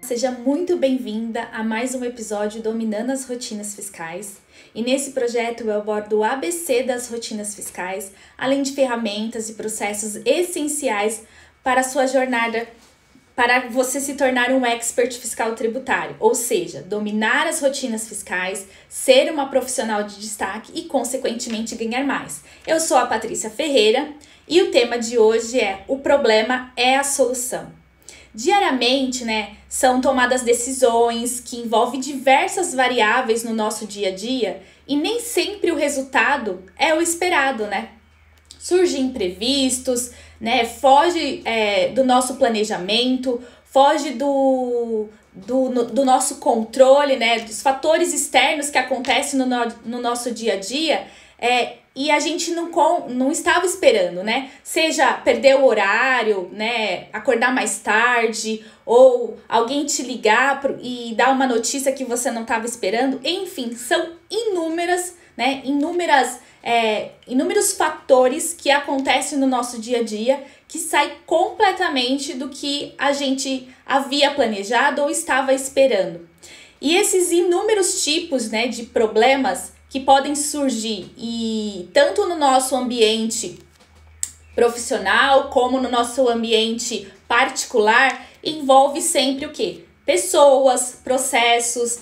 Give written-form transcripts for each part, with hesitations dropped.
Seja muito bem-vinda a mais um episódio Dominando as Rotinas Fiscais. E nesse projeto eu abordo o ABC das rotinas fiscais, além de ferramentas e processos essenciais para a sua jornada para você se tornar um expert fiscal tributário, ou seja, dominar as rotinas fiscais, ser uma profissional de destaque e, consequentemente, ganhar mais. Eu sou a Patrícia Ferreira e o tema de hoje é o problema é a solução. Diariamente, são tomadas decisões que envolvem diversas variáveis no nosso dia a dia e nem sempre o resultado é o esperado, Surgem imprevistos, foge do nosso planejamento, foge do nosso controle, dos fatores externos que acontecem no nosso dia a dia, e a gente não estava esperando, Seja perder o horário, acordar mais tarde, ou alguém te ligar e dar uma notícia que você não estava esperando. Enfim, são inúmeros fatores que acontecem no nosso dia a dia que saem completamente do que a gente havia planejado ou estava esperando. E esses inúmeros tipos, de problemas que podem surgir, e tanto no nosso ambiente profissional como no nosso ambiente particular, envolve sempre o quê? Pessoas, processos,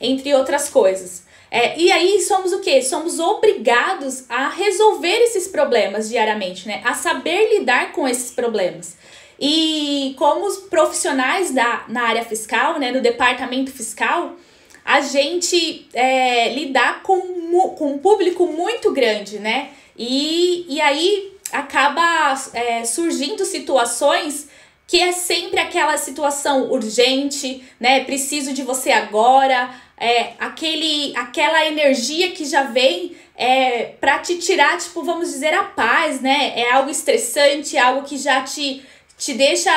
entre outras coisas. E aí somos o quê? Somos obrigados a resolver esses problemas diariamente, A saber lidar com esses problemas. E como os profissionais na área fiscal, no departamento fiscal, a gente lidar com um público muito grande, E aí acaba surgindo situações que é sempre aquela situação urgente, Preciso de você agora, aquela energia que já vem para te tirar, vamos dizer, a paz, É algo estressante, algo que já te deixa,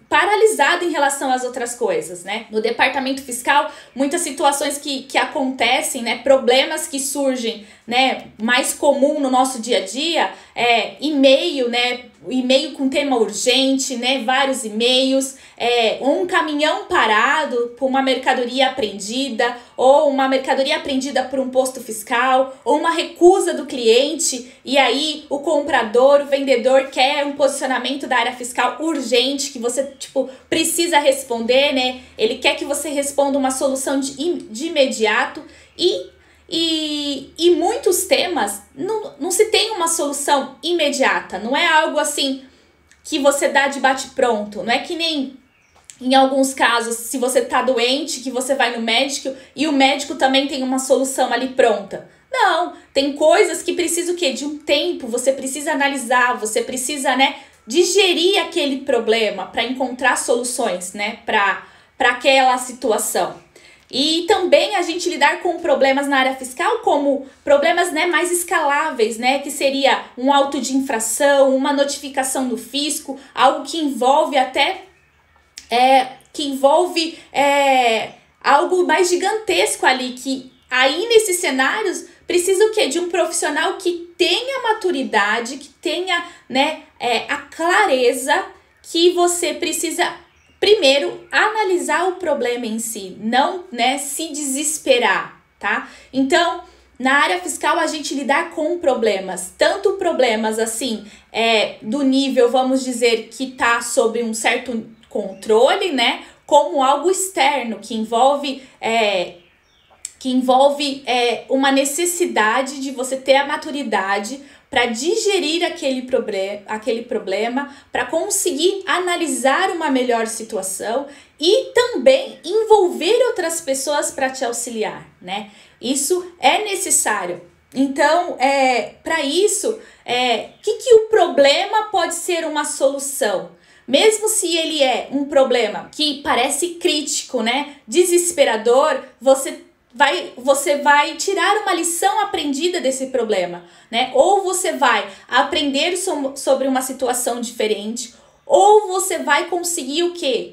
paralisado em relação às outras coisas, No departamento fiscal, muitas situações que acontecem, problemas que surgem, mais comum no nosso dia a dia, e-mail com tema urgente, vários e-mails, um caminhão parado por uma mercadoria apreendida, ou uma mercadoria apreendida por um posto fiscal, ou uma recusa do cliente, e aí o comprador, o vendedor quer um posicionamento da área fiscal urgente, que você, precisa responder, Ele quer que você responda uma solução de imediato, e muitos temas não se tem uma solução imediata, não é algo assim que você dá de bate-pronto, não é que nem em alguns casos, se você tá doente, que você vai no médico e o médico também tem uma solução ali pronta. Não, tem coisas que precisam o quê? De um tempo, você precisa analisar, você precisa, digerir aquele problema para encontrar soluções, para aquela situação. E também a gente lidar com problemas na área fiscal, como problemas mais escaláveis, que seria um auto de infração, uma notificação do fisco, algo que envolve até algo mais gigantesco ali, que aí nesses cenários precisa o quê? De um profissional que tenha maturidade, que tenha a clareza que você precisa primeiro analisar o problema em si, não se desesperar, tá? Então, na área fiscal a gente lidar com problemas, tanto problemas assim, do nível, vamos dizer, que tá sob um certo controle, como algo externo, que envolve uma necessidade de você ter a maturidade para digerir aquele problema, para conseguir analisar uma melhor situação e também envolver outras pessoas para te auxiliar, Isso é necessário. Então, para isso, que o problema pode ser uma solução? Mesmo se ele é um problema que parece crítico, desesperador, você vai tirar uma lição aprendida desse problema, Ou você vai aprender sobre uma situação diferente, ou você vai conseguir o quê?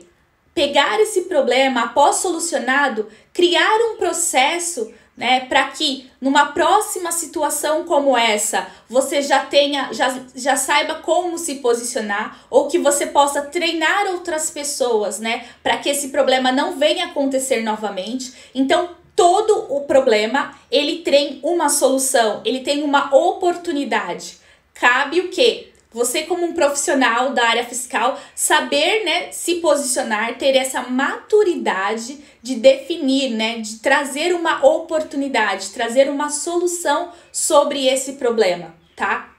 Pegar esse problema, após solucionado, criar um processo, né, para que numa próxima situação como essa, você já saiba como se posicionar, ou que você possa treinar outras pessoas, né, para que esse problema não venha acontecer novamente. Então, todo o problema, ele tem uma solução, ele tem uma oportunidade. Cabe o quê? Você, como um profissional da área fiscal, saber, né, se posicionar, ter essa maturidade de definir, né, de trazer uma oportunidade, trazer uma solução sobre esse problema, tá?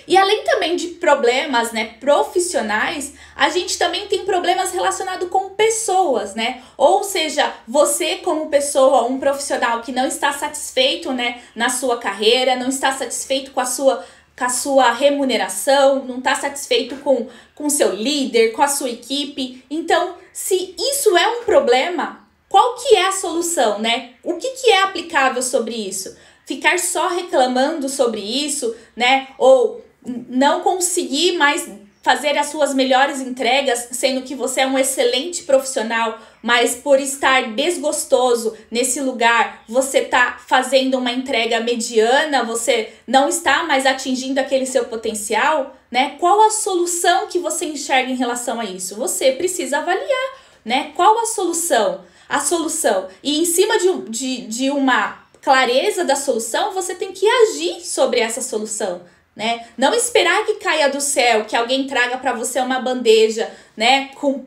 E além também de problemas, né, profissionais, a gente também tem problemas relacionados com pessoas, né? Ou seja, você como pessoa, um profissional que não está satisfeito, né, na sua carreira, não está satisfeito com a sua remuneração, não está satisfeito com seu líder, com a sua equipe. Então, se isso é um problema, qual que é a solução, né? O que é aplicável sobre isso? Ficar só reclamando sobre isso, né? Ou não conseguir mais fazer as suas melhores entregas, sendo que você é um excelente profissional, mas por estar desgostoso nesse lugar, você tá fazendo uma entrega mediana, você não está mais atingindo aquele seu potencial, né? Qual a solução que você enxerga em relação a isso? Você precisa avaliar, né? Qual a solução? A solução. E em cima de uma clareza da solução, você tem que agir sobre essa solução, né? Não esperar que caia do céu, que alguém traga para você uma bandeja, né, com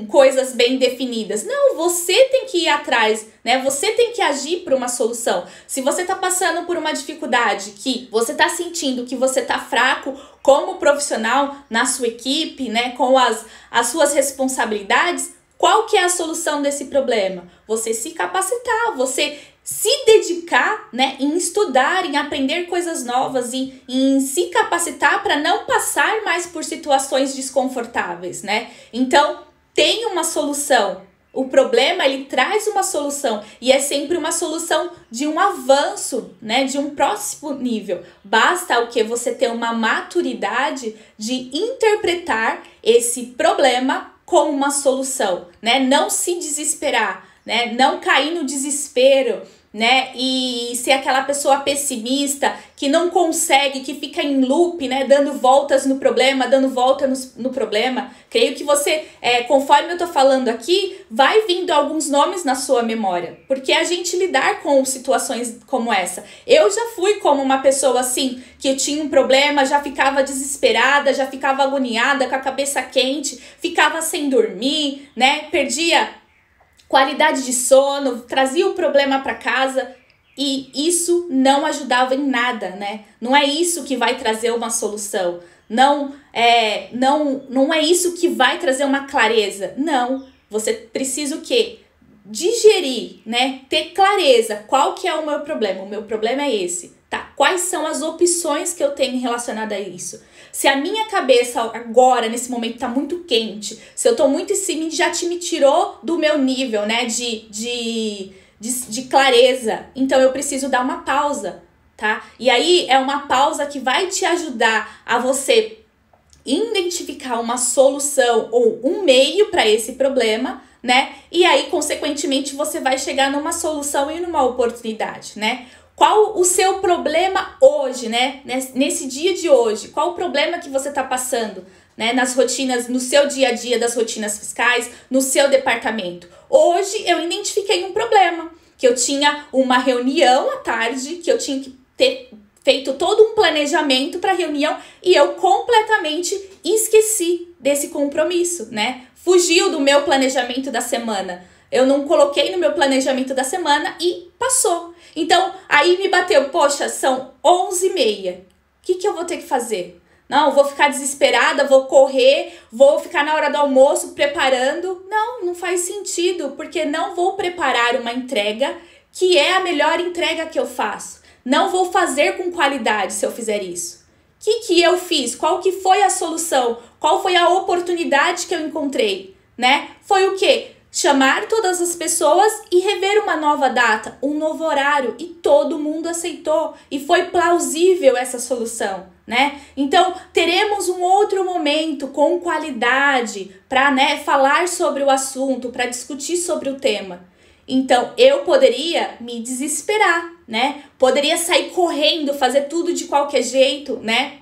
coisas bem definidas. Não, você tem que ir atrás, né? Você tem que agir por uma solução. Se você tá passando por uma dificuldade, que você tá sentindo que você tá fraco como profissional na sua equipe, né, com as suas responsabilidades, qual que é a solução desse problema? Você se capacitar, você se dedicar, né, em estudar, em aprender coisas novas, em se capacitar para não passar mais por situações desconfortáveis, né? Então, tem uma solução. O problema, ele traz uma solução e é sempre uma solução de um avanço, né, de um próximo nível. Basta o que você ter uma maturidade de interpretar esse problema como uma solução, né? Não se desesperar, né? Não cair no desespero, né? E ser aquela pessoa pessimista que não consegue, que fica em loop, né? Dando voltas no problema, dando volta no problema. Creio que você, conforme eu tô falando aqui, vai vindo alguns nomes na sua memória. Porque a gente lidar com situações como essa. Eu já fui como uma pessoa assim, que eu tinha um problema, já ficava desesperada, já ficava agoniada, com a cabeça quente, ficava sem dormir, né? Perdia qualidade de sono, trazia o problema para casa e isso não ajudava em nada, né? Não é isso que vai trazer uma solução. Não é isso que vai trazer uma clareza. Não. Você precisa o quê? Digerir, né? Ter clareza. Qual que é o meu problema? O meu problema é esse. Tá? Quais são as opções que eu tenho relacionadas a isso? Se a minha cabeça agora, nesse momento, tá muito quente, se eu tô muito em cima, já me tirou do meu nível, né, de clareza, então eu preciso dar uma pausa, tá? E aí é uma pausa que vai te ajudar a você identificar uma solução ou um meio para esse problema, né? E aí, consequentemente, você vai chegar numa solução e numa oportunidade, né? Qual o seu problema hoje, né? Nesse dia de hoje, qual o problema que você está passando, né? Nas rotinas, no seu dia a dia das rotinas fiscais, no seu departamento. Hoje eu identifiquei um problema, que eu tinha uma reunião à tarde, que eu tinha que ter feito todo um planejamento para a reunião e eu completamente esqueci desse compromisso, né? Fugiu do meu planejamento da semana. Eu não coloquei no meu planejamento da semana e passou. Então, aí me bateu, poxa, são 11h30. O que eu vou ter que fazer? Não, vou ficar desesperada, vou correr, vou ficar na hora do almoço preparando. Não faz sentido, porque não vou preparar uma entrega que é a melhor entrega que eu faço. Não vou fazer com qualidade se eu fizer isso. O que eu fiz? Qual que foi a solução? Qual foi a oportunidade que eu encontrei? Né? Foi o quê? Chamar todas as pessoas e rever uma nova data, um novo horário, e todo mundo aceitou e foi plausível essa solução, né? Então, teremos um outro momento com qualidade para, né, falar sobre o assunto, para discutir sobre o tema. Então, eu poderia me desesperar, né? Poderia sair correndo, fazer tudo de qualquer jeito, né?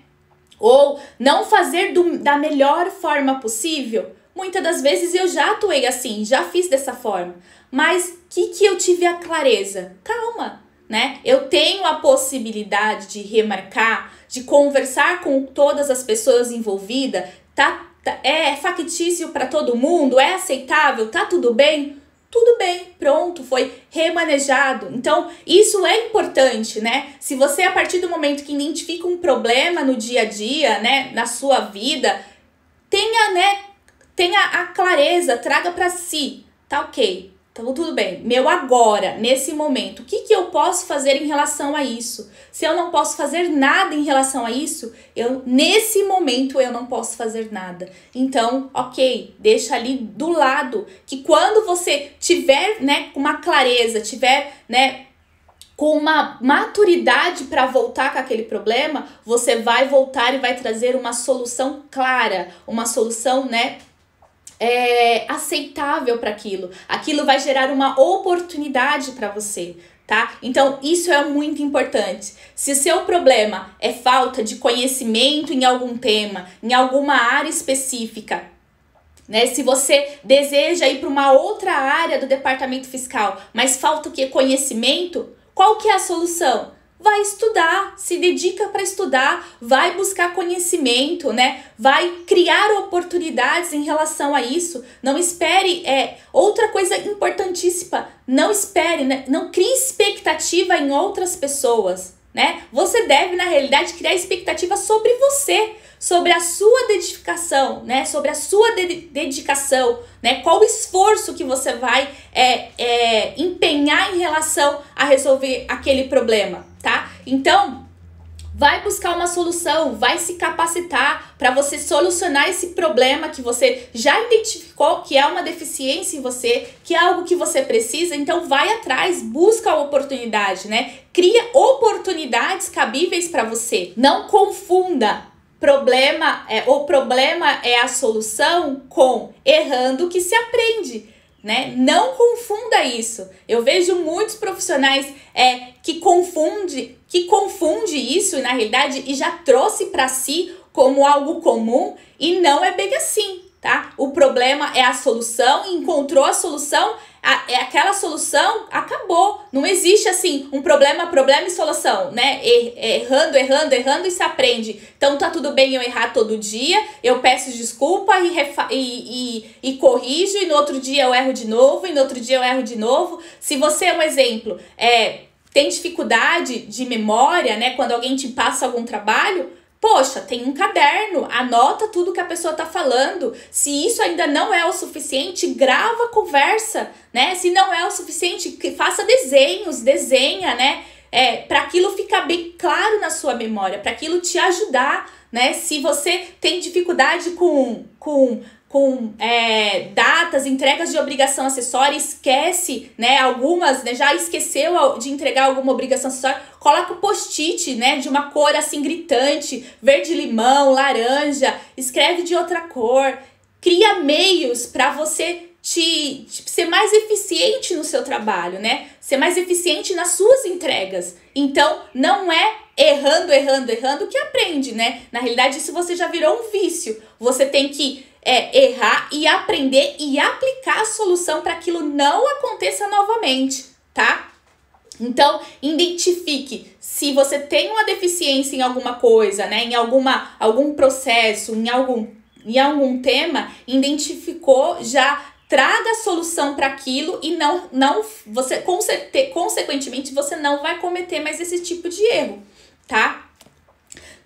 Ou não fazer da melhor forma possível. Muitas das vezes eu já atuei assim, já fiz dessa forma. Mas que eu tive a clareza? Calma, né? Eu tenho a possibilidade de remarcar, de conversar com todas as pessoas envolvidas. É factício para todo mundo? É aceitável? Tá tudo bem? Tudo bem, pronto, foi remanejado. Então, isso é importante, né? Se você, a partir do momento que identifica um problema no dia a dia, né, na sua vida, tenha a clareza, traga para si, tá ok, então tudo bem, meu agora, nesse momento, o que eu posso fazer em relação a isso? Se eu não posso fazer nada em relação a isso, nesse momento eu não posso fazer nada. Então, ok, deixa ali do lado, que quando você tiver, né, com uma clareza, tiver, né, com uma maturidade para voltar com aquele problema, você vai voltar e vai trazer uma solução clara, uma solução, né, aceitável para aquilo. Aquilo vai gerar uma oportunidade para você, tá? Então, isso é muito importante. Se o seu problema é falta de conhecimento em algum tema, em alguma área específica, né? Se você deseja ir para uma outra área do departamento fiscal, mas falta o quê? Conhecimento, qual que é a solução? Vai estudar, se dedica para estudar, vai buscar conhecimento, né? Vai criar oportunidades em relação a isso. Não espere, outra coisa importantíssima, não espere, né? Não crie expectativa em outras pessoas, né? Você deve, na realidade, criar expectativa sobre você, sobre a sua dedicação, né? Sobre a sua dedicação, né? Qual o esforço que você vai empenhar em relação a resolver aquele problema, tá? Então, vai buscar uma solução, vai se capacitar para você solucionar esse problema que você já identificou que é uma deficiência em você, que é algo que você precisa. Então, vai atrás, busca a oportunidade, né? Cria oportunidades cabíveis para você. Não confunda o problema é a solução com errando que se aprende, né? Não confunda isso. Eu vejo muitos profissionais que confunde isso na realidade e já trouxe para si como algo comum e não é bem assim, tá? O problema é a solução, encontrou a solução, aquela solução acabou. Não existe assim um problema e solução, né? Errando e se aprende. Então tá tudo bem eu errar todo dia, eu peço desculpa e corrijo, e no outro dia eu erro de novo, e no outro dia eu erro de novo. Se você é um exemplo, tem dificuldade de memória, né? Quando alguém te passa algum trabalho, poxa, tem um caderno, anota tudo que a pessoa tá falando. Se isso ainda não é o suficiente, grava a conversa, né? Se não é o suficiente, faça desenha, né? Para aquilo ficar bem claro na sua memória, para aquilo te ajudar, né? Se você tem dificuldade com datas, entregas de obrigação acessória, esquece, né, algumas, né, já esqueceu de entregar alguma obrigação acessória, coloca o post-it, né, de uma cor assim gritante, verde-limão, laranja, escreve de outra cor, cria meios para você ser mais eficiente no seu trabalho, né, ser mais eficiente nas suas entregas. Então, não é errando que aprende, né, na realidade isso você já virou um vício, você tem que errar e aprender e aplicar a solução para aquilo não aconteça novamente, tá? Então, identifique se você tem uma deficiência em alguma coisa, né? Em algum processo, em algum tema, identificou, já traga a solução para aquilo e você, consequentemente, você não vai cometer mais esse tipo de erro, tá?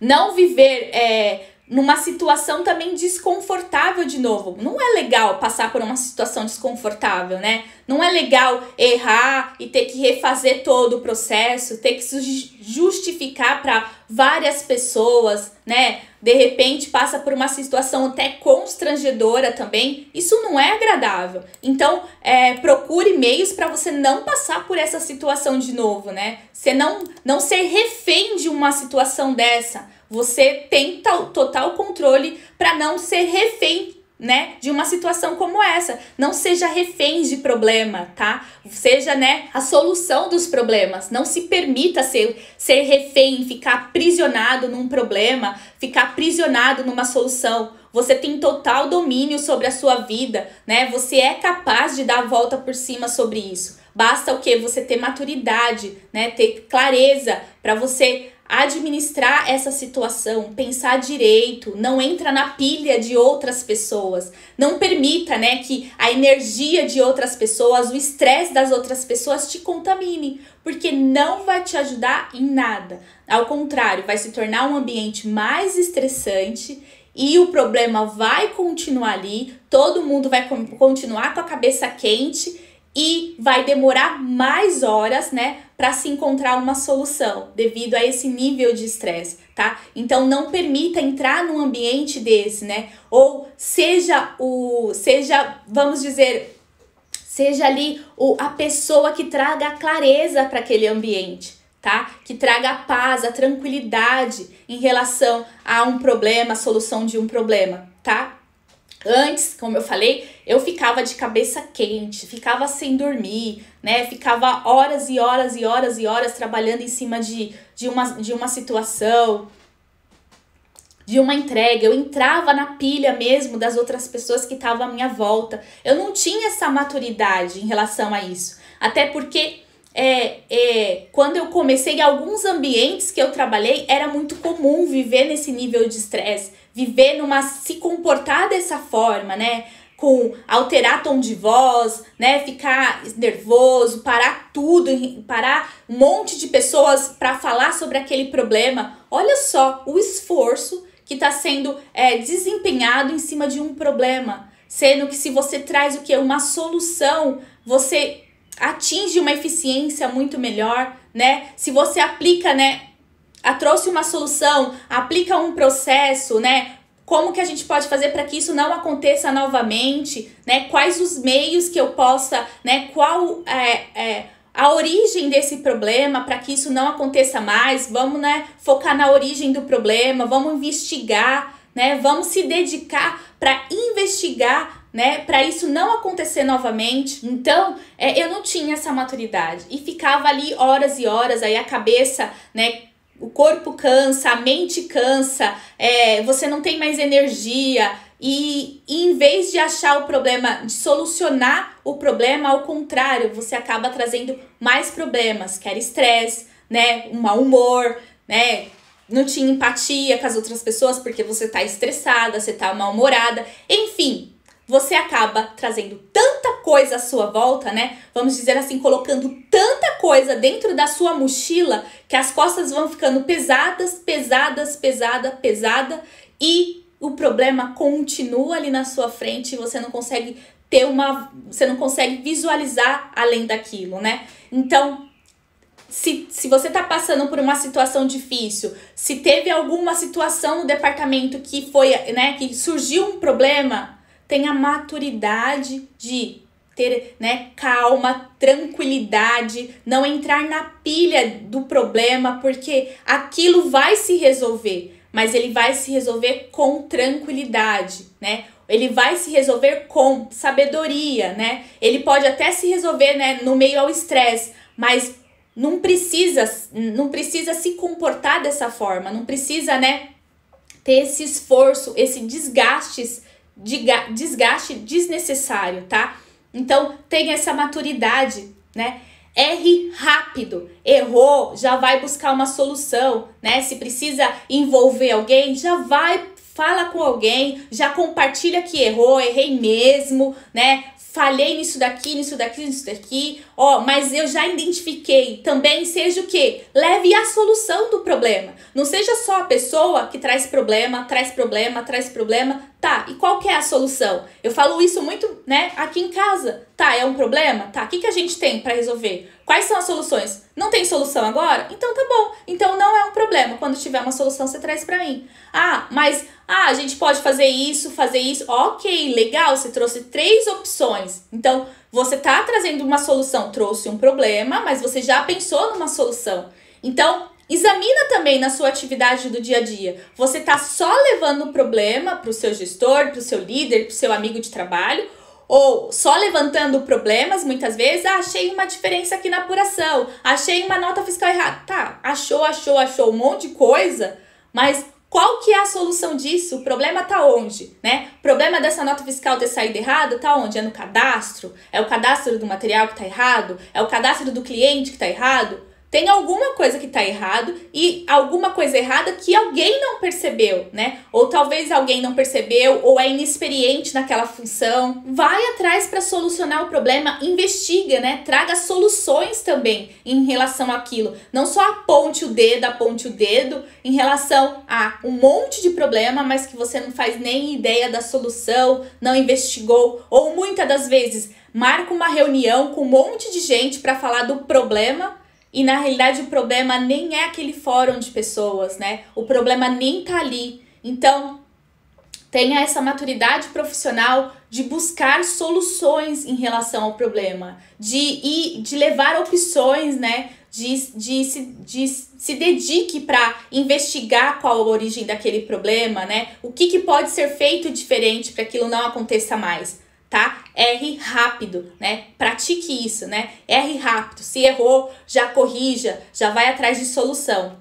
Não viver numa situação também desconfortável de novo. Não é legal passar por uma situação desconfortável, né? Não é legal errar e ter que refazer todo o processo, ter que se justificar para várias pessoas, né? De repente passa por uma situação até constrangedora também. Isso não é agradável. Então, procure meios para você não passar por essa situação de novo, né? Você não ser refém de uma situação dessa. Você tem total controle para não ser refém né, de uma situação como essa. Não seja refém de problema, tá? Seja, né, a solução dos problemas. Não se permita ser refém, ficar aprisionado num problema, ficar aprisionado numa solução. Você tem total domínio sobre a sua vida, né? Você é capaz de dar a volta por cima sobre isso. Basta o quê? Você ter maturidade, né? Ter clareza para você administrar essa situação, pensar direito, não entra na pilha de outras pessoas, não permita, né, que a energia de outras pessoas, o estresse das outras pessoas te contamine, porque não vai te ajudar em nada. Ao contrário, vai se tornar um ambiente mais estressante e o problema vai continuar ali, todo mundo vai continuar com a cabeça quente e vai demorar mais horas, né, para se encontrar uma solução, devido a esse nível de estresse, tá? Então não permita entrar num ambiente desse, né? Ou seja vamos dizer, seja ali a pessoa que traga a clareza para aquele ambiente, tá? Que traga a paz, a tranquilidade em relação a um problema, a solução de um problema, tá? Antes, como eu falei, eu ficava de cabeça quente, ficava sem dormir, né? Ficava horas e horas e horas e horas trabalhando em cima de uma situação, de uma entrega. Eu entrava na pilha mesmo das outras pessoas que estavam à minha volta. Eu não tinha essa maturidade em relação a isso. Até porque quando eu comecei, em alguns ambientes que eu trabalhei, era muito comum viver nesse nível de estresse, se comportar dessa forma, né? Com alterar tom de voz, né? Ficar nervoso, parar tudo, parar um monte de pessoas para falar sobre aquele problema. Olha só o esforço que está sendo desempenhado em cima de um problema. Sendo que se você traz uma solução, você atinge uma eficiência muito melhor, né? Se você aplica, né? Trouxe uma solução, aplica um processo, né? Como que a gente pode fazer para que isso não aconteça novamente, né? Quais os meios que eu possa, né? Qual a origem desse problema para que isso não aconteça mais? Vamos, né? Focar na origem do problema, vamos investigar, né? Vamos se dedicar para investigar, né, para isso não acontecer novamente. Então, eu não tinha essa maturidade e ficava ali horas e horas, aí a cabeça, né, o corpo cansa, a mente cansa, você não tem mais energia e em vez de achar o problema, de solucionar o problema, ao contrário, você acaba trazendo mais problemas, que era estresse, né, um mau humor, né, não tinha empatia com as outras pessoas porque você tá estressada, você tá mal-humorada, enfim. Você acaba trazendo tanta coisa à sua volta, né? Vamos dizer assim, colocando tanta coisa dentro da sua mochila que as costas vão ficando pesadas e o problema continua ali na sua frente e você não consegue visualizar além daquilo, né? Então, se você tá passando por uma situação difícil, se teve alguma situação no departamento que foi, né, que surgiu um problema, tenha maturidade de ter, né, calma, tranquilidade, não entrar na pilha do problema, porque aquilo vai se resolver, mas ele vai se resolver com tranquilidade, né? Ele vai se resolver com sabedoria, né? Ele pode até se resolver, né, no meio ao estresse, mas não precisa se comportar dessa forma, não precisa, né, ter esse esforço, esse desgaste desnecessário, tá? Então, tenha essa maturidade, né? Erre rápido, errou, já vai buscar uma solução, né? Se precisa envolver alguém, já vai, fala com alguém, já compartilha que errou, errei mesmo, né? Falhei nisso daqui, mas eu já identifiquei. Também seja o quê? Leve a solução do problema. Não seja só a pessoa que traz problema. Tá, e qual que é a solução? Eu falo isso muito, né, aqui em casa. Tá, é um problema? Tá, o que a gente tem para resolver? Quais são as soluções? Não tem solução agora? Então tá bom. Então não é um problema. Quando tiver uma solução, você traz para mim. Mas a gente pode fazer isso. Ok, legal, você trouxe 3 opções. Então, você tá trazendo uma solução, trouxe um problema, mas você já pensou numa solução. Então, Examina também na sua atividade do dia a dia. Você está só levando o problema para o seu gestor, para o seu líder, para o seu amigo de trabalho, ou só levantando problemas, muitas vezes, achei uma diferença aqui na apuração, achei uma nota fiscal errada. Tá, achou um monte de coisa, mas qual que é a solução disso? O problema tá onde, né? O problema dessa nota fiscal ter saído errado tá onde? É no cadastro? É o cadastro do material que tá errado? É o cadastro do cliente que tá errado? Tem alguma coisa que tá errado e alguma coisa errada que alguém não percebeu, né? Ou talvez alguém não percebeu ou é inexperiente naquela função. Vai atrás para solucionar o problema, investiga, né? Traga soluções também em relação àquilo. Não só aponte o dedo em relação a um monte de problema, mas que você não faz nem ideia da solução, não investigou. Ou muitas das vezes marca uma reunião com um monte de gente para falar do problema. E na realidade o problema nem é aquele fórum de pessoas, né? O problema nem tá ali. Então, tenha essa maturidade profissional de buscar soluções em relação ao problema, de levar opções, né? Se dedique para investigar qual a origem daquele problema, né? O que pode ser feito diferente para aquilo não aconteça mais. Tá? Erre rápido, né? Pratique isso, né? Erre rápido. Se errou, já corrija, já vai atrás de solução.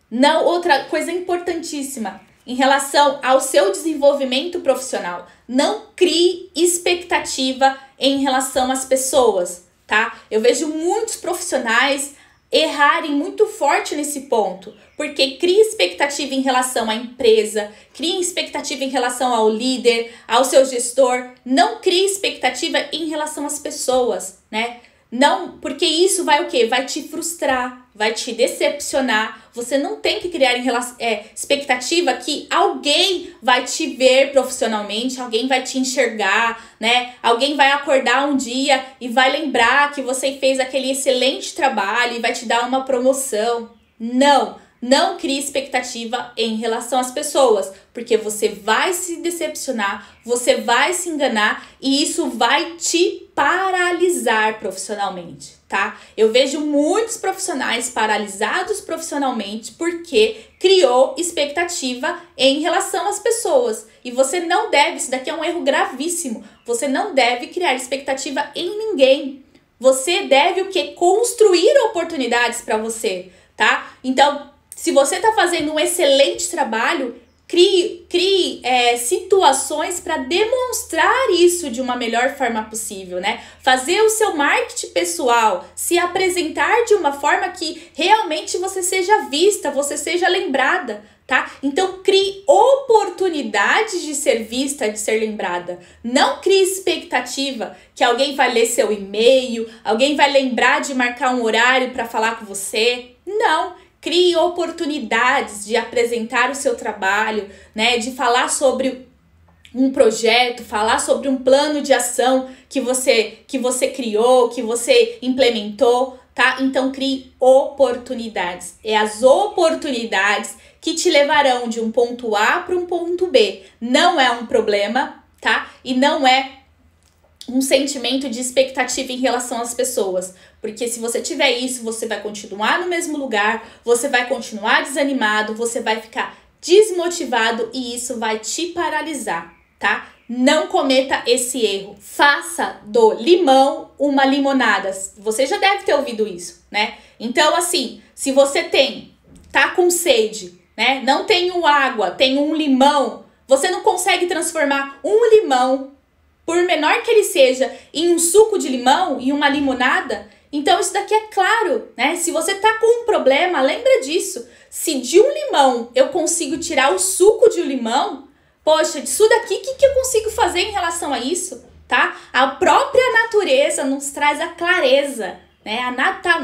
Não, outra coisa importantíssima em relação ao seu desenvolvimento profissional. Não crie expectativa em relação às pessoas, tá? Eu vejo muitos profissionais errarem muito forte nesse ponto, porque cria expectativa em relação à empresa, cria expectativa em relação ao líder, ao seu gestor, não cria expectativa em relação às pessoas, né? Não, porque isso vai o quê? Vai te frustrar, vai te decepcionar. Você não tem que criar expectativa que alguém vai te ver profissionalmente, alguém vai te enxergar, né? Alguém vai acordar um dia e vai lembrar que você fez aquele excelente trabalho e vai te dar uma promoção. Não crie expectativa em relação às pessoas, porque você vai se decepcionar, você vai se enganar e isso vai te paralisar profissionalmente, tá? Eu vejo muitos profissionais paralisados profissionalmente porque criou expectativa em relação às pessoas. E você não deve, isso daqui é um erro gravíssimo, você não deve criar expectativa em ninguém. Você deve o quê? Construir oportunidades para você, tá? Então, se você está fazendo um excelente trabalho, crie situações para demonstrar isso de uma melhor forma possível, né? Fazer o seu marketing pessoal, se apresentar de uma forma que realmente você seja vista, você seja lembrada, tá? Então, crie oportunidades de ser vista, de ser lembrada. Não crie expectativa que alguém vai ler seu e-mail, alguém vai lembrar de marcar um horário para falar com você. Não. Crie oportunidades de apresentar o seu trabalho, né? De falar sobre um projeto, falar sobre um plano de ação que você criou, que você implementou, tá? Então, crie oportunidades. É as oportunidades que te levarão de um ponto A para um ponto B. Não é um problema, tá? E não é um sentimento de expectativa em relação às pessoas. Porque se você tiver isso, você vai continuar no mesmo lugar, você vai continuar desanimado, você vai ficar desmotivado e isso vai te paralisar, tá? Não cometa esse erro. Faça do limão uma limonada. Você já deve ter ouvido isso, né? Então, assim, se você tá com sede, né? Não tem água, tem um limão, você não consegue transformar um limão, por menor que ele seja, em um suco de limão e uma limonada. Então isso daqui é claro, né? Se você tá com um problema, lembra disso. Se de um limão eu consigo tirar o suco de um limão, poxa, disso daqui, o que eu consigo fazer em relação a isso, tá? A própria natureza nos traz a clareza, né?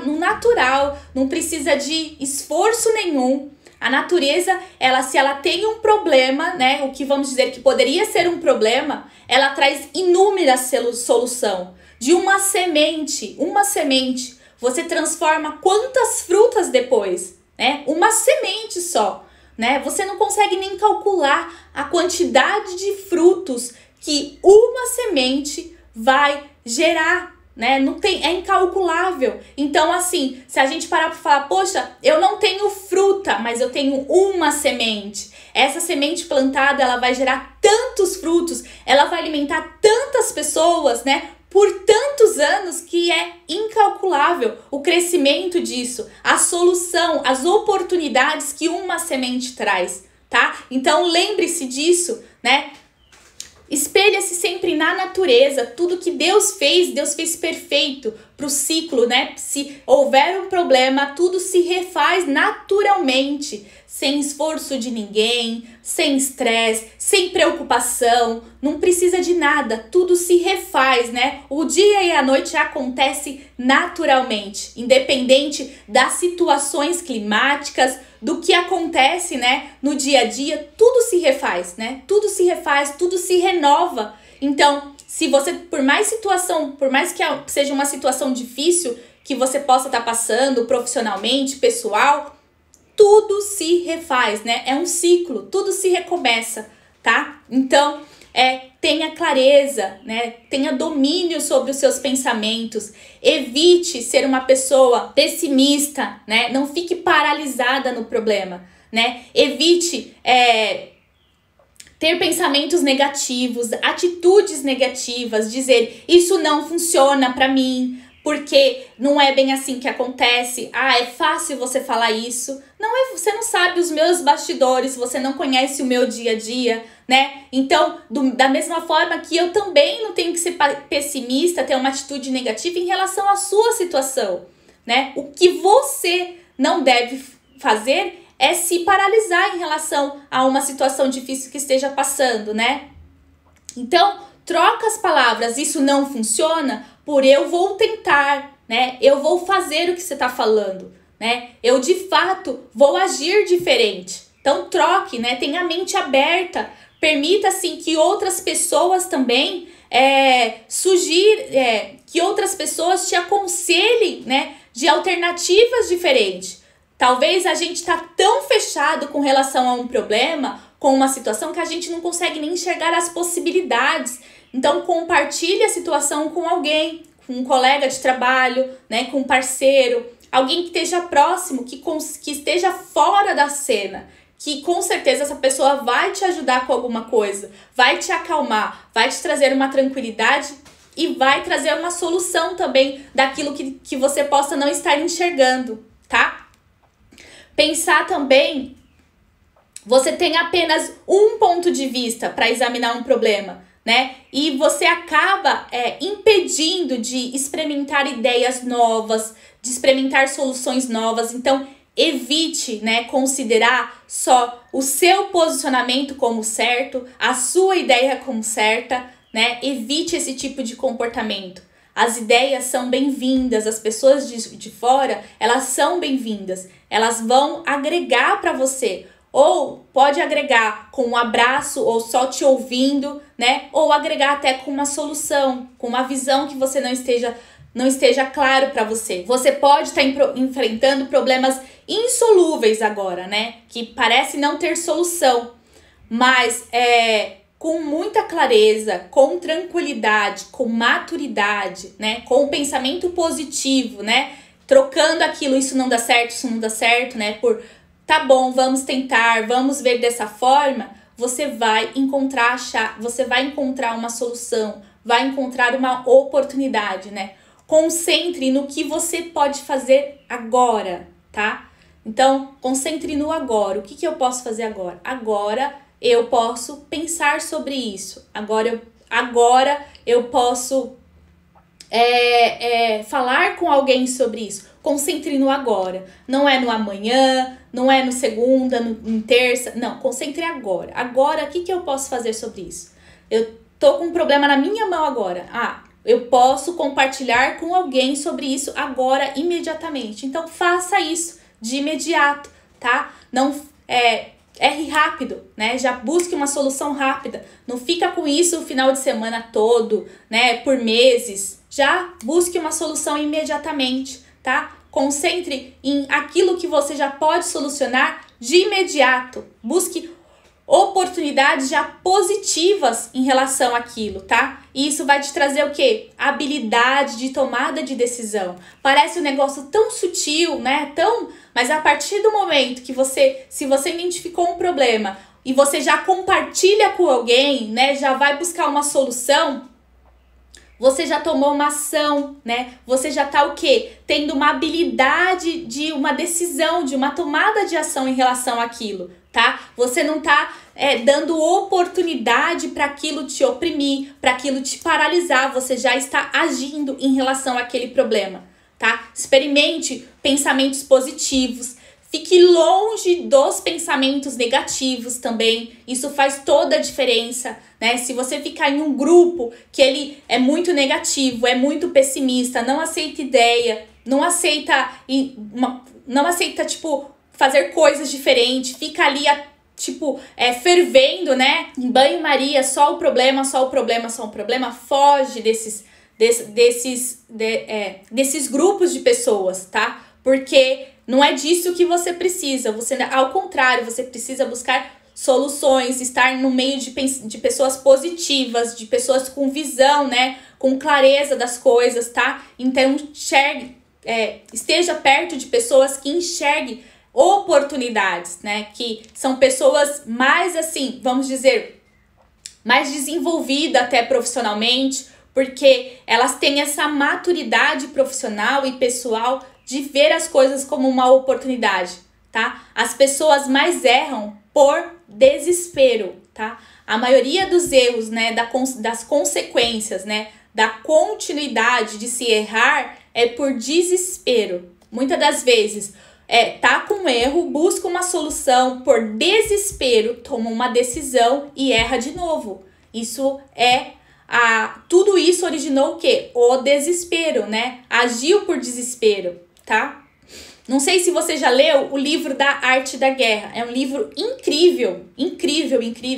No natural, não precisa de esforço nenhum. A natureza, se ela tem um problema, né, o que vamos dizer que poderia ser um problema, ela traz inúmeras soluções. De uma semente, você transforma quantas frutas depois, né? Uma semente só, né? Você não consegue nem calcular a quantidade de frutos que uma semente vai gerar, né? Não tem, é incalculável. Então, assim, se a gente parar para falar, poxa, eu não tenho fruta, mas eu tenho uma semente. Essa semente plantada, ela vai gerar tantos frutos, ela vai alimentar tantas pessoas, né? Por tantos anos que é incalculável o crescimento disso, a solução, as oportunidades que uma semente traz, tá? Então lembre-se disso, né? Espelha-se sempre na natureza, tudo que Deus fez perfeito para o ciclo, né? Se houver um problema, tudo se refaz naturalmente, sem esforço de ninguém, sem estresse, sem preocupação, não precisa de nada, tudo se refaz, né? O dia e a noite acontece naturalmente, independente das situações climáticas, do que acontece, né, no dia a dia, tudo se refaz, né? Tudo se refaz, tudo se renova. Então, se você, por mais que seja uma situação difícil que você possa estar passando profissionalmente, pessoal, tudo se refaz, né? É um ciclo, tudo se recomeça, tá? Então, tenha clareza, né? Tenha domínio sobre os seus pensamentos. Evite ser uma pessoa pessimista, né? Não fique paralisada no problema, né? Evite ter pensamentos negativos, atitudes negativas, dizer isso não funciona pra mim, porque não é bem assim que acontece. Ah, é fácil você falar isso. Você não sabe os meus bastidores, você não conhece o meu dia a dia, né? Então, da mesma forma que eu também não tenho que ser pessimista, ter uma atitude negativa em relação à sua situação, né? O que você não deve fazer é se paralisar em relação a uma situação difícil que esteja passando, né? Então, troca as palavras, isso não funciona, por eu vou tentar, né? Eu vou fazer o que você está falando, né? Eu, de fato, vou agir diferente. Então, troque, né? Tenha a mente aberta. Permita, assim, que outras pessoas também que outras pessoas te aconselhem, né? De alternativas diferentes. Talvez a gente tá tão fechado com relação a um problema, com uma situação, que a gente não consegue nem enxergar as possibilidades. Então, compartilhe a situação com alguém, com um colega de trabalho, né, com um parceiro, alguém que esteja próximo, que esteja fora da cena, que com certeza essa pessoa vai te ajudar com alguma coisa, vai te acalmar, vai te trazer uma tranquilidade e vai trazer uma solução também daquilo que você possa não estar enxergando, tá? Pensar também, você tem apenas um ponto de vista para examinar um problema, né? E você acaba impedindo de experimentar ideias novas, de experimentar soluções novas. Então, evite, né, considerar só o seu posicionamento como certo, a sua ideia como certa, né? Evite esse tipo de comportamento. As ideias são bem-vindas, as pessoas de fora, elas são bem-vindas. Elas vão agregar para você. Ou pode agregar com um abraço, ou só te ouvindo, né? Ou agregar até com uma solução, com uma visão que você não esteja claro para você. Você pode estar enfrentando problemas insolúveis agora, né? Que parece não ter solução. Mas com muita clareza, com tranquilidade, com maturidade, né? Com um pensamento positivo, né? Trocando aquilo, isso não dá certo, né? Por tá bom, vamos tentar, vamos ver dessa forma, você vai encontrar uma solução, vai encontrar uma oportunidade, né? Concentre no que você pode fazer agora, tá? Então, concentre no agora. O que eu posso fazer agora? Agora eu posso pensar sobre isso. Agora eu posso falar com alguém sobre isso. Concentre no agora. Não é no amanhã, não é no segunda, em terça. Não, concentre agora. Agora, o que eu posso fazer sobre isso? Eu tô com um problema na minha mão agora. Eu posso compartilhar com alguém sobre isso agora, imediatamente. Então, faça isso de imediato, tá? Não erre rápido, né? Já busque uma solução rápida. Não fica com isso o final de semana todo, né? Por meses. Já busque uma solução imediatamente, tá? Concentre em aquilo que você já pode solucionar de imediato. Busque oportunidades já positivas em relação àquilo, tá? E isso vai te trazer o quê? Habilidade de tomada de decisão. Parece um negócio tão sutil, né? Mas a partir do momento que se você identificou um problema e você já compartilha com alguém, né? Já vai buscar uma solução, você já tomou uma ação, né? Você já tá o quê? Tendo uma habilidade de uma decisão, de uma tomada de ação em relação àquilo, tá? Você não tá dando oportunidade para aquilo te oprimir, para aquilo te paralisar. Você já está agindo em relação àquele problema, tá? Experimente pensamentos positivos. Fique longe dos pensamentos negativos também. Isso faz toda a diferença, né? Se você ficar em um grupo que ele é muito negativo, é muito pessimista, não aceita ideia, não aceita tipo, fazer coisas diferentes, fica ali, tipo, fervendo, né? Em banho-maria, só o problema, foge desses grupos de pessoas, tá? Porque não é disso que você precisa. Ao contrário, você precisa buscar soluções, estar no meio de pessoas positivas, de pessoas com visão, né? Com clareza das coisas, tá? Então, esteja perto de pessoas que enxerguem oportunidades, né? Que são pessoas mais, assim, vamos dizer, mais desenvolvidas até profissionalmente, porque elas têm essa maturidade profissional e pessoal de ver as coisas como uma oportunidade, tá? As pessoas mais erram por desespero, tá? A maioria dos erros, né, das consequências, né, da continuidade de se errar é por desespero. Muitas das vezes, tá com erro, busca uma solução, por desespero, toma uma decisão e erra de novo. Tudo isso originou o quê? O desespero, né? Agiu por desespero, tá? Não sei se você já leu o livro da Arte da Guerra. É um livro incrível,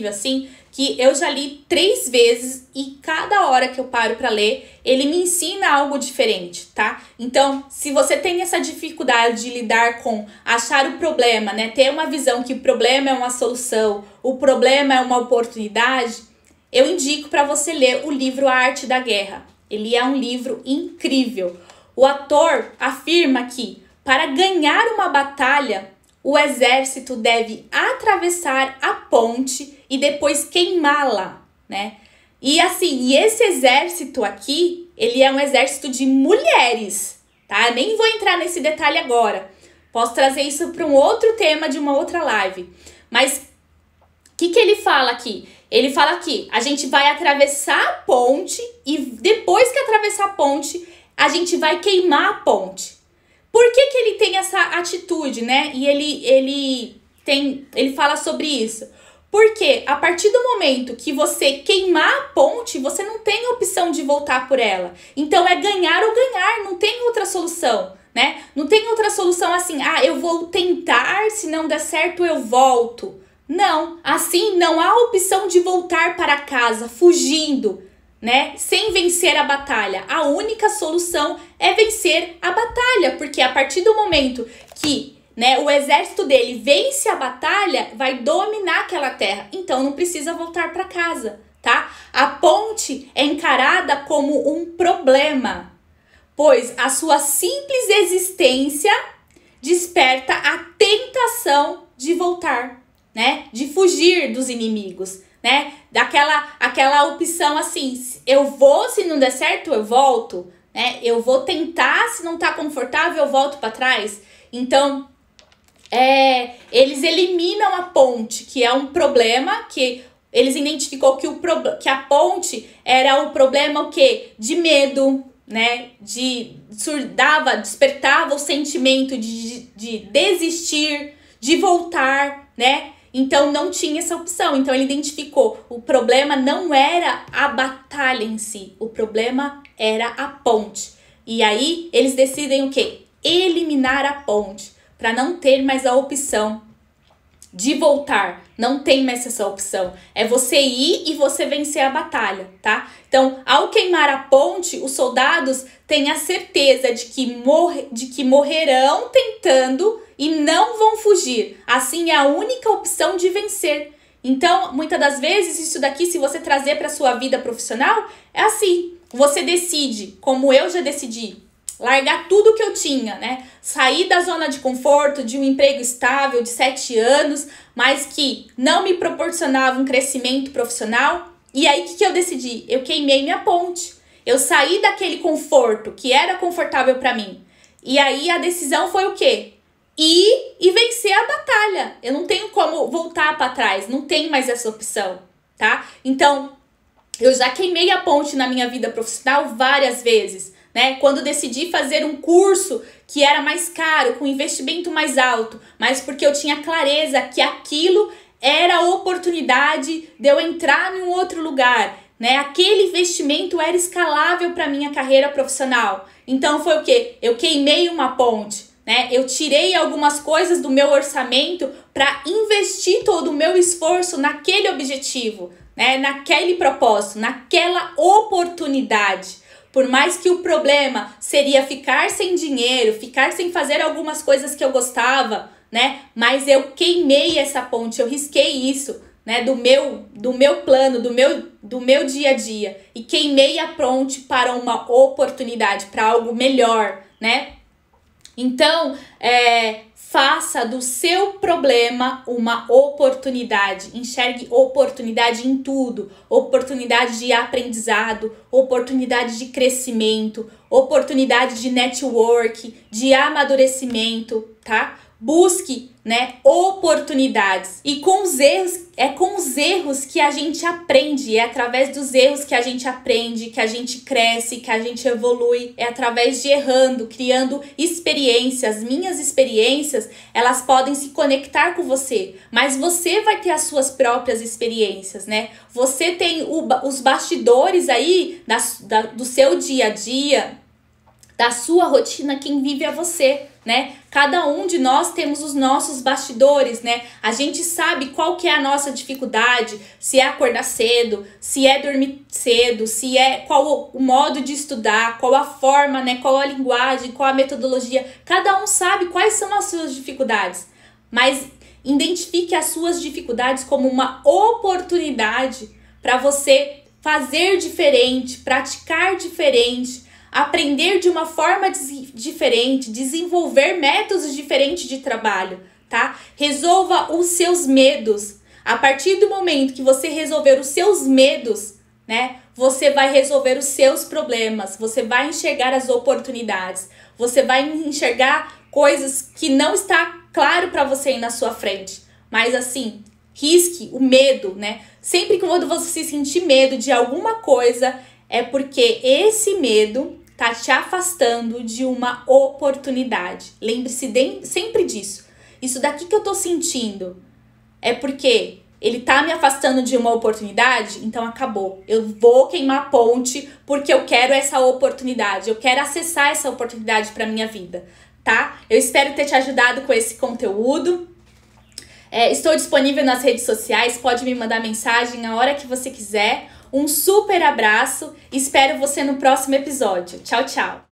assim, que eu já li 3 vezes e cada hora que eu paro para ler, ele me ensina algo diferente, tá? Então, se você tem essa dificuldade de lidar com achar o problema, né? Ter uma visão que o problema é uma solução, o problema é uma oportunidade, eu indico para você ler o livro A Arte da Guerra. Ele é um livro incrível. O autor afirma que, para ganhar uma batalha, o exército deve atravessar a ponte e depois queimá-la, né? E esse exército aqui, ele é um exército de mulheres, tá? Nem vou entrar nesse detalhe agora. Posso trazer isso para um outro tema de uma outra live. Mas o que ele fala aqui? Ele fala que a gente vai atravessar a ponte e depois que atravessar a ponte, a gente vai queimar a ponte. Por que ele tem essa atitude, né? E ele fala sobre isso. Porque a partir do momento que você queimar a ponte, você não tem opção de voltar por ela. Então é ganhar ou ganhar, não tem outra solução, né? Não tem outra solução assim, eu vou tentar, se não der certo eu volto. Não, assim não há opção de voltar para casa fugindo, né? Sem vencer a batalha. A única solução é vencer a batalha, porque a partir do momento que, né, o exército dele vence a batalha, vai dominar aquela terra. Então não precisa voltar para casa, tá? A ponte é encarada como um problema, pois a sua simples existência desperta a tentação de voltar, né? De fugir dos inimigos, né? Aquela opção assim, eu vou, se não der certo, eu volto, né? Eu vou tentar, se não tá confortável, eu volto para trás. Então, eles eliminam a ponte, que é um problema, que eles identificou que a ponte era o problema o quê? De medo, né? Despertava o sentimento de desistir, de voltar, né? Então não tinha essa opção. Então ele identificou, o problema não era a batalha em si, o problema era a ponte. E aí eles decidem o quê? Eliminar a ponte, para não ter mais a opção de voltar. Não tem mais essa opção. É você ir e você vencer a batalha, tá? Então, ao queimar a ponte, os soldados têm a certeza de que morrerão tentando e não vão fugir. Assim, é a única opção de vencer. Então, muitas das vezes, isso daqui, se você trazer para sua vida profissional, é assim. Você decide, como eu já decidi, largar tudo que eu tinha, né? Sair da zona de conforto, de um emprego estável de 7 anos, mas que não me proporcionava um crescimento profissional. E aí, o que eu decidi? Eu queimei minha ponte. Eu saí daquele conforto que era confortável para mim. E aí, a decisão foi o quê? Ir e vencer a batalha. Eu não tenho como voltar para trás, não tem mais essa opção, tá? Então, eu já queimei a ponte na minha vida profissional várias vezes, né? Quando decidi fazer um curso que era mais caro, com investimento mais alto, mas porque eu tinha clareza que aquilo era a oportunidade de eu entrar em um outro lugar, né? Aquele investimento era escalável para minha carreira profissional. Então foi o quê? Eu queimei uma ponte. Né? Eu tirei algumas coisas do meu orçamento para investir todo o meu esforço naquele objetivo, né? Naquele propósito, naquela oportunidade. Por mais que o problema seria ficar sem dinheiro, ficar sem fazer algumas coisas que eu gostava, né? Mas eu queimei essa ponte, eu risquei isso, né? Do meu plano, do meu dia a dia. E queimei a ponte para uma oportunidade, para algo melhor, né? Então, faça do seu problema uma oportunidade. Enxergue oportunidade em tudo. Oportunidade de aprendizado, oportunidade de crescimento, oportunidade de network, de amadurecimento, tá? Busque, né, oportunidades. E com os erros que a gente aprende, é através dos erros que a gente aprende, que a gente cresce, que a gente evolui, é através de errando, criando experiências. Minhas experiências, elas podem se conectar com você, mas você vai ter as suas próprias experiências, né? Você tem os bastidores aí do seu dia a dia, da sua rotina, quem vive é você, né? Cada um de nós temos os nossos bastidores, né? A gente sabe qual que é a nossa dificuldade, se é acordar cedo, se é dormir cedo, se é qual o modo de estudar, qual a forma, né? Qual a linguagem, qual a metodologia. Cada um sabe quais são as suas dificuldades, mas identifique as suas dificuldades como uma oportunidade para você fazer diferente, praticar diferente, aprender de uma forma diferente, desenvolver métodos diferentes de trabalho, tá? Resolva os seus medos. A partir do momento que você resolver os seus medos, né? Você vai resolver os seus problemas, você vai enxergar as oportunidades, você vai enxergar coisas que não está claro para você aí na sua frente. Mas assim, risque o medo, né? Sempre que quando você sentir medo de alguma coisa, é porque esse medo tá te afastando de uma oportunidade. Lembre-se sempre disso. Isso daqui que eu tô sentindo é porque ele tá me afastando de uma oportunidade, então acabou. Eu vou queimar a ponte porque eu quero essa oportunidade. Eu quero acessar essa oportunidade para minha vida, tá? Eu espero ter te ajudado com esse conteúdo. Estou disponível nas redes sociais, pode me mandar mensagem a hora que você quiser. Um super abraço, espero você no próximo episódio. Tchau, tchau!